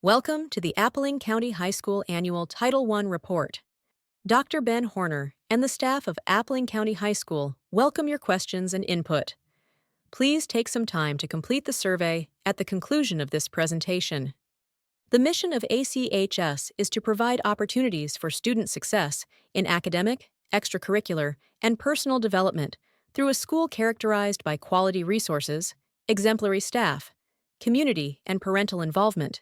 Welcome to the Appling County High School Annual Title I Report. Dr. Ben Horner and the staff of Appling County High School welcome your questions and input. Please take some time to complete the survey at the conclusion of this presentation. The mission of ACHS is to provide opportunities for student success in academic, extracurricular, and personal development through a school characterized by quality resources, exemplary staff, community and parental involvement,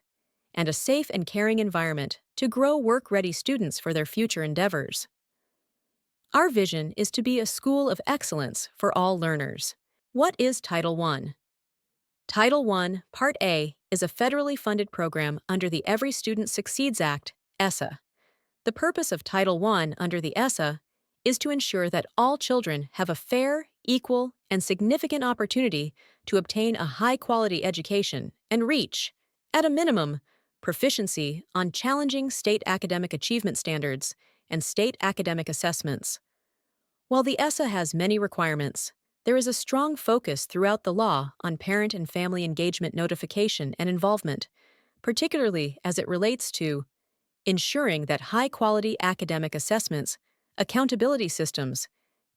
and a safe and caring environment to grow work-ready students for their future endeavors. Our vision is to be a school of excellence for all learners. What is Title I? Title I, Part A, is a federally funded program under the Every Student Succeeds Act, ESSA. The purpose of Title I under the ESSA is to ensure that all children have a fair, equal, and significant opportunity to obtain a high-quality education and reach, at a minimum, proficiency on challenging state academic achievement standards and state academic assessments. While the ESSA has many requirements, there is a strong focus throughout the law on parent and family engagement notification and involvement, particularly as it relates to ensuring that high-quality academic assessments, accountability systems,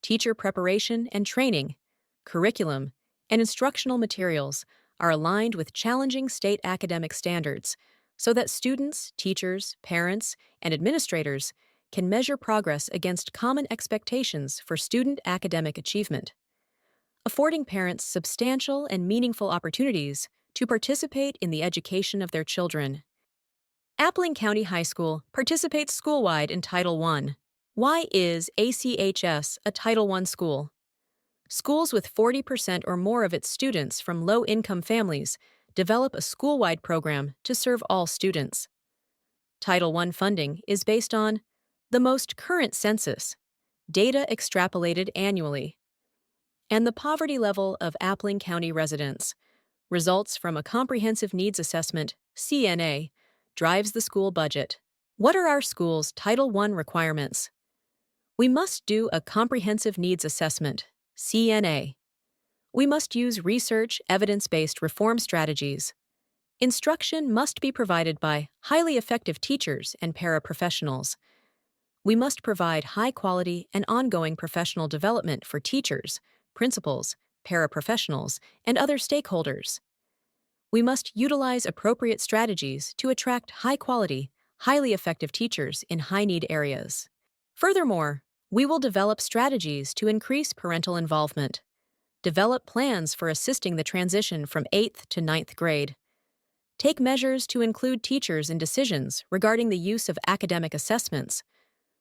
teacher preparation and training, curriculum, and instructional materials are aligned with challenging state academic standards so that students, teachers, parents, and administrators can measure progress against common expectations for student academic achievement, affording parents substantial and meaningful opportunities to participate in the education of their children. Appling County High School participates school-wide in Title I. Why is ACHS a Title I school? Schools with 40% or more of its students from low-income families develop a school-wide program to serve all students. Title I funding is based on the most current census, data extrapolated annually, and the poverty level of Appling County residents. Results from a comprehensive needs assessment, CNA, drives the school budget. What are our school's Title I requirements? We must do a comprehensive needs assessment, CNA. We must use research, evidence-based reform strategies. Instruction must be provided by highly effective teachers and paraprofessionals. We must provide high-quality and ongoing professional development for teachers, principals, paraprofessionals, and other stakeholders. We must utilize appropriate strategies to attract high-quality, highly effective teachers in high-need areas. Furthermore, we will develop strategies to increase parental involvement, develop plans for assisting the transition from 8th to 9th grade, take measures to include teachers in decisions regarding the use of academic assessments,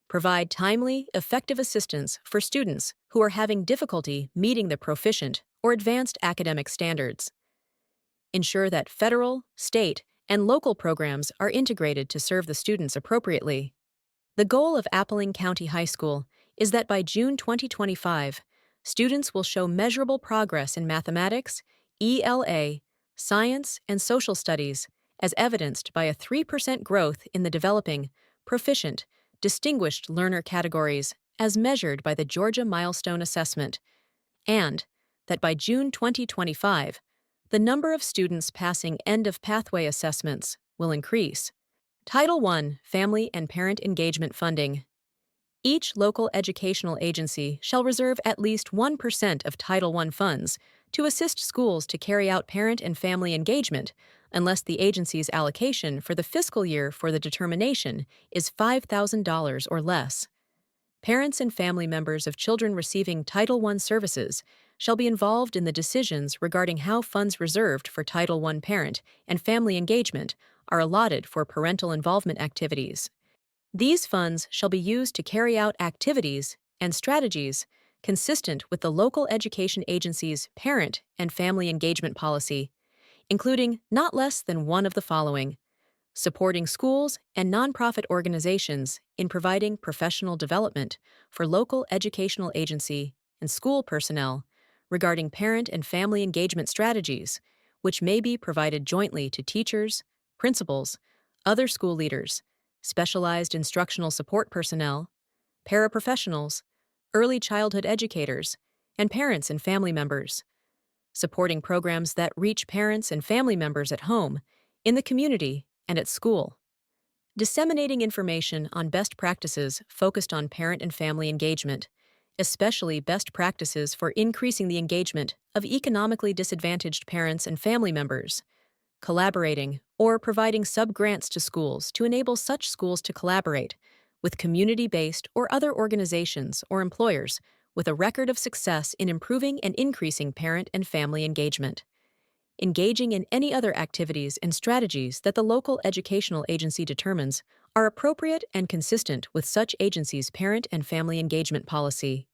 provide timely, effective assistance for students who are having difficulty meeting the proficient or advanced academic standards, ensure that federal, state, and local programs are integrated to serve the students appropriately. The goal of Appling County High School is that by June 2025, students will show measurable progress in mathematics, ELA, science, and social studies, as evidenced by a 3% growth in the developing, proficient, distinguished learner categories as measured by the Georgia Milestone Assessment, and that by June 2025, the number of students passing end-of-pathway assessments will increase. Title I Family and Parent Engagement Funding. Each local educational agency shall reserve at least 1% of Title I funds to assist schools to carry out parent and family engagement unless the agency's allocation for the fiscal year for the determination is $5,000 or less. Parents and family members of children receiving Title I services shall be involved in the decisions regarding how funds reserved for Title I parent and family engagement are allotted for parental involvement activities. These funds shall be used to carry out activities and strategies consistent with the local education agency's parent and family engagement policy, including not less than one of the following: supporting schools and nonprofit organizations in providing professional development for local educational agency and school personnel regarding parent and family engagement strategies, which may be provided jointly to teachers, principals, other school leaders, specialized instructional support personnel, paraprofessionals, early childhood educators, and parents and family members, supporting programs that reach parents and family members at home, in the community, and at school. Disseminating information on best practices focused on parent and family engagement, especially best practices for increasing the engagement of economically disadvantaged parents and family members. Collaborating or providing sub-grants to schools to enable such schools to collaborate with community-based or other organizations or employers with a record of success in improving and increasing parent and family engagement. Engaging in any other activities and strategies that the local educational agency determines are appropriate and consistent with such agency's parent and family engagement policy.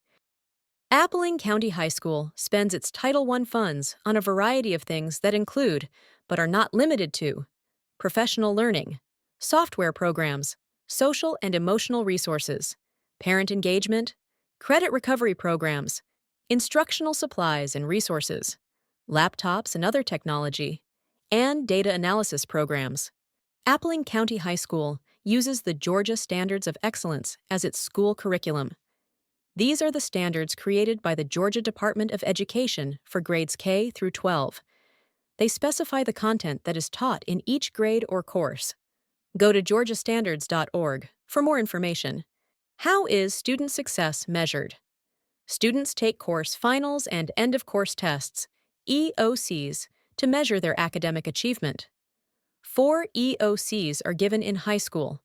Appling County High School spends its Title I funds on a variety of things that include, but are not limited to, professional learning, software programs, social and emotional resources, parent engagement, credit recovery programs, instructional supplies and resources, laptops and other technology, and data analysis programs. Appling County High School uses the Georgia Standards of Excellence as its school curriculum. These are the standards created by the Georgia Department of Education for grades K through 12. They specify the content that is taught in each grade or course. Go to georgiastandards.org for more information. How is student success measured? Students take course finals and end-of-course tests, EOCs, to measure their academic achievement. 4 EOCs are given in high school: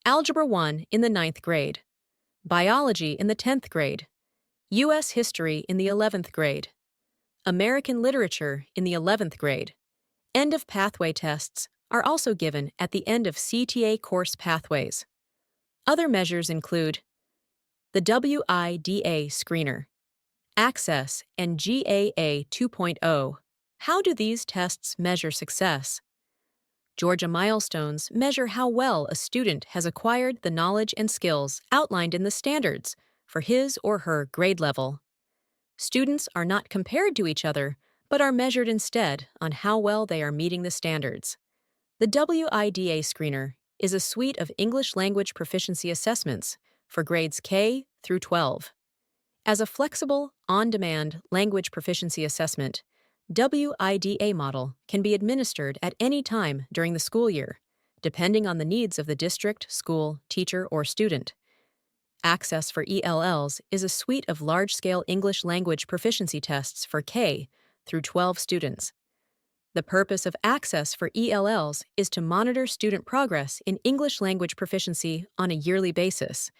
Algebra 1 in the 9th grade, Biology in the 10th grade, U.S. History in the 11th grade, American Literature in the 11th grade. End-of-pathway tests are also given at the end of CTA course pathways. Other measures include the WIDA screener, ACHS, and GAA 2.0. How do these tests measure success? Georgia milestones measure how well a student has acquired the knowledge and skills outlined in the standards for his or her grade level. Students are not compared to each other, but are measured instead on how well they are meeting the standards. The WIDA screener is a suite of English language proficiency assessments for grades K through 12. As a flexible, on-demand language proficiency assessment, WIDA model can be administered at any time during the school year, depending on the needs of the district, school, teacher, or student. ACHS for ELLs is a suite of large-scale English language proficiency tests for K through 12 students. The purpose of ACHS for ELLs is to monitor student progress in English language proficiency on a yearly basis,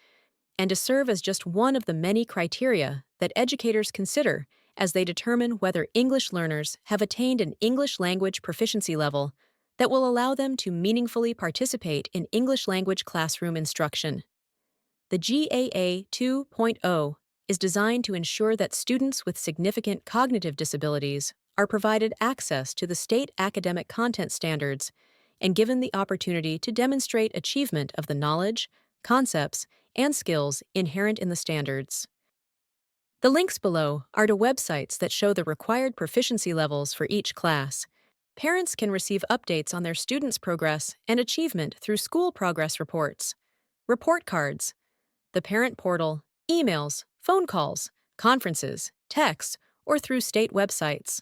and to serve as just one of the many criteria that educators consider as they determine whether English learners have attained an English language proficiency level that will allow them to meaningfully participate in English language classroom instruction. The GAA 2.0 is designed to ensure that students with significant cognitive disabilities are provided access to the state academic content standards and given the opportunity to demonstrate achievement of the knowledge, concepts, and skills inherent in the standards. The links below are to websites that show the required proficiency levels for each class. Parents can receive updates on their students' progress and achievement through school progress reports, report cards, the parent portal, emails, phone calls, conferences, texts, or through state websites.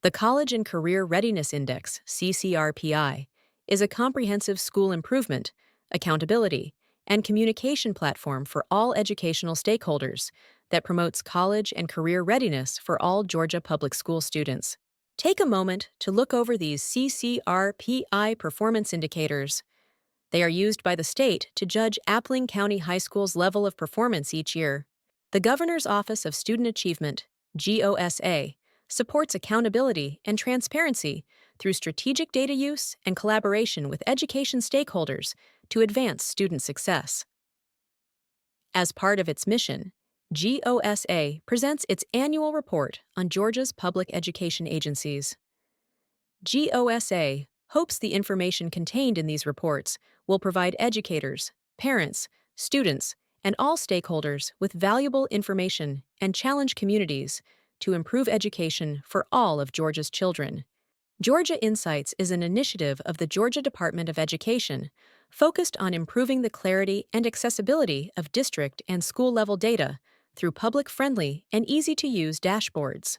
The College and Career Readiness Index, CCRPI, is a comprehensive school improvement, accountability, and communication platform for all educational stakeholders that promotes college and career readiness for all Georgia public school students. Take a moment to look over these CCRPI performance indicators. They are used by the state to judge Appling County High School's level of performance each year. The Governor's Office of Student Achievement, GOSA, supports accountability and transparency through strategic data use and collaboration with education stakeholders to advance student success. As part of its mission, GOSA presents its annual report on Georgia's public education agencies. GOSA hopes the information contained in these reports will provide educators, parents, students, and all stakeholders with valuable information and challenge communities to improve education for all of Georgia's children. Georgia Insights is an initiative of the Georgia Department of Education focused on improving the clarity and accessibility of district and school-level data through public-friendly and easy-to-use dashboards.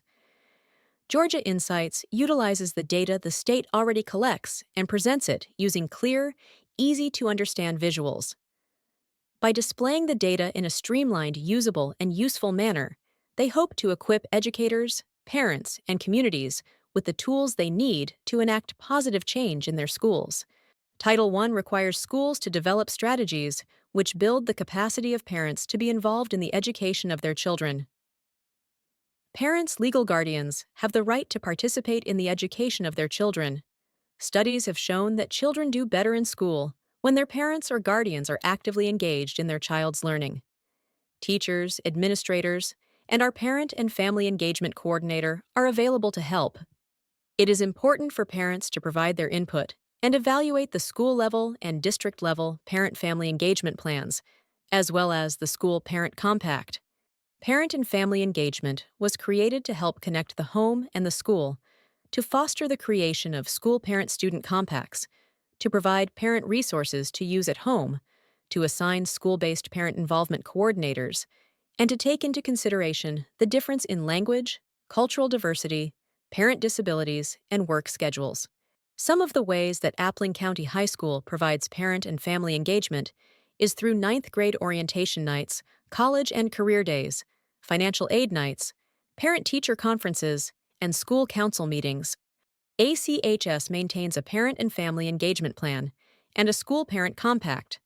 Georgia Insights utilizes the data the state already collects and presents it using clear, easy to understand visuals. By displaying the data in a streamlined, usable, and useful manner, they hope to equip educators, parents, and communities with the tools they need to enact positive change in their schools. Title I requires schools to develop strategies which build the capacity of parents to be involved in the education of their children. Parents' legal guardians have the right to participate in the education of their children. Studies have shown that children do better in school when their parents or guardians are actively engaged in their child's learning. Teachers, administrators, and our parent and family engagement coordinator are available to help. It is important for parents to provide their input and evaluate the school-level and district-level parent-family engagement plans, as well as the School Parent Compact. Parent and family engagement was created to help connect the home and the school, to foster the creation of school parent-student compacts, to provide parent resources to use at home, to assign school-based parent involvement coordinators, and to take into consideration the difference in language, cultural diversity, parent disabilities, and work schedules. Some of the ways that Appling County High School provides parent and family engagement is through ninth grade orientation nights, college and career days, financial aid nights, parent-teacher conferences, and school council meetings. ACHS maintains a parent and family engagement plan and a school parent compact.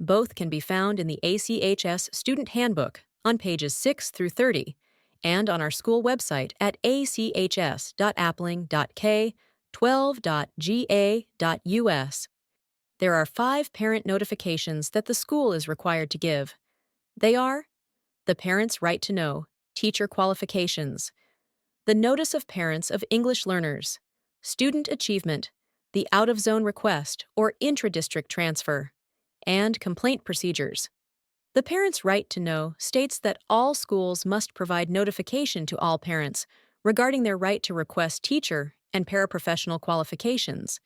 Both can be found in the ACHS Student Handbook on pages 6 through 30 and on our school website at achs.appling.k12.ga.us. There are 5 parent notifications that the school is required to give. They are the Parent's Right to Know, Teacher Qualifications, the Notice of Parents of English Learners, Student Achievement, the Out-of-Zone Request or Intra-District Transfer, and Complaint Procedures. The Parent's Right to Know states that all schools must provide notification to all parents regarding their right to request teacher and paraprofessional qualifications.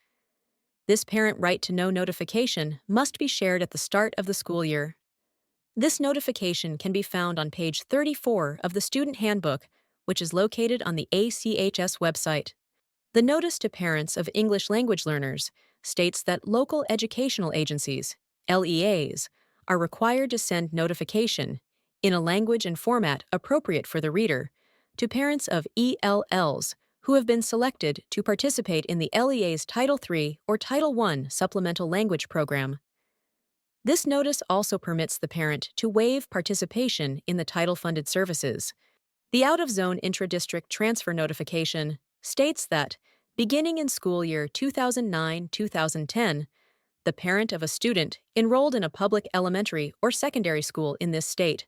This Parent Right to Know notification must be shared at the start of the school year. This notification can be found on page 34 of the Student Handbook, which is located on the ACHS website. The Notice to Parents of English Language Learners states that local educational agencies, LEAs, are required to send notification, in a language and format appropriate for the reader, to parents of ELLs who have been selected to participate in the LEA's Title III or Title I supplemental language program. This notice also permits the parent to waive participation in the title-funded services. The Out-of-Zone Intra-District Transfer notification states that, beginning in school year 2009-2010, the parent of a student enrolled in a public elementary or secondary school in this state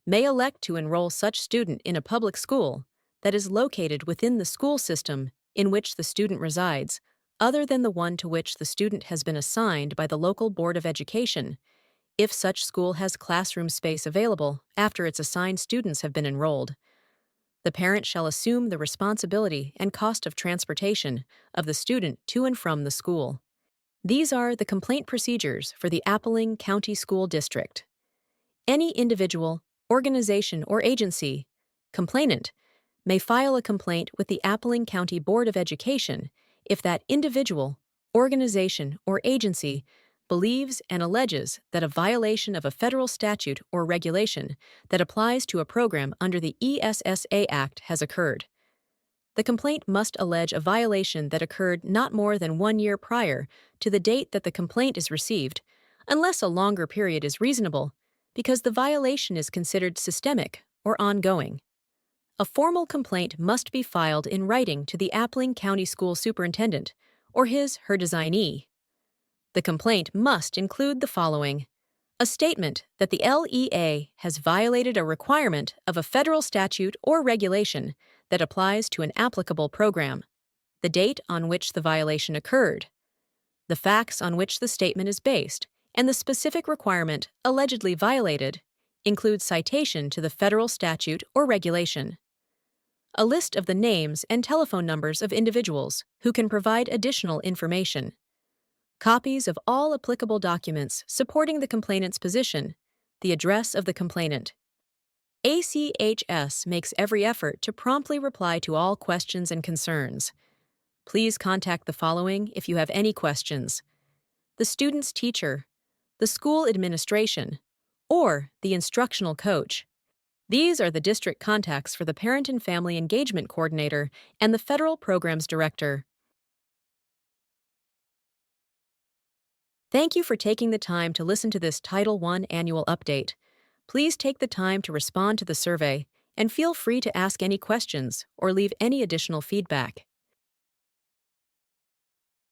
may elect to enroll such student in a public school that is located within the school system in which the student resides, other than the one to which the student has been assigned by the local Board of Education, if such school has classroom space available after its assigned students have been enrolled. The parent shall assume the responsibility and cost of transportation of the student to and from the school. These are the complaint procedures for the Appling County School District. Any individual, organization, or agency, complainant, may file a complaint with the Appling County Board of Education if that individual, organization, or agency believes and alleges that a violation of a federal statute or regulation that applies to a program under the ESSA Act has occurred. The complaint must allege a violation that occurred not more than 1 year prior to the date that the complaint is received, unless a longer period is reasonable, because the violation is considered systemic or ongoing. A formal complaint must be filed in writing to the Appling County School Superintendent or his/her designee. The complaint must include the following: a statement that the LEA has violated a requirement of a federal statute or regulation that applies to an applicable program, the date on which the violation occurred, the facts on which the statement is based, and the specific requirement allegedly violated, includes citation to the federal statute or regulation. A list of the names and telephone numbers of individuals who can provide additional information. Copies of all applicable documents supporting the complainant's position, the address of the complainant, ACHS makes every effort to promptly reply to all questions and concerns. Please contact the following if you have any questions: the student's teacher, the school administration, or the instructional coach. These are the district contacts for the Parent and Family Engagement Coordinator and the Federal Programs Director. Thank you for taking the time to listen to this Title I annual update. Please take the time to respond to the survey and feel free to ask any questions or leave any additional feedback.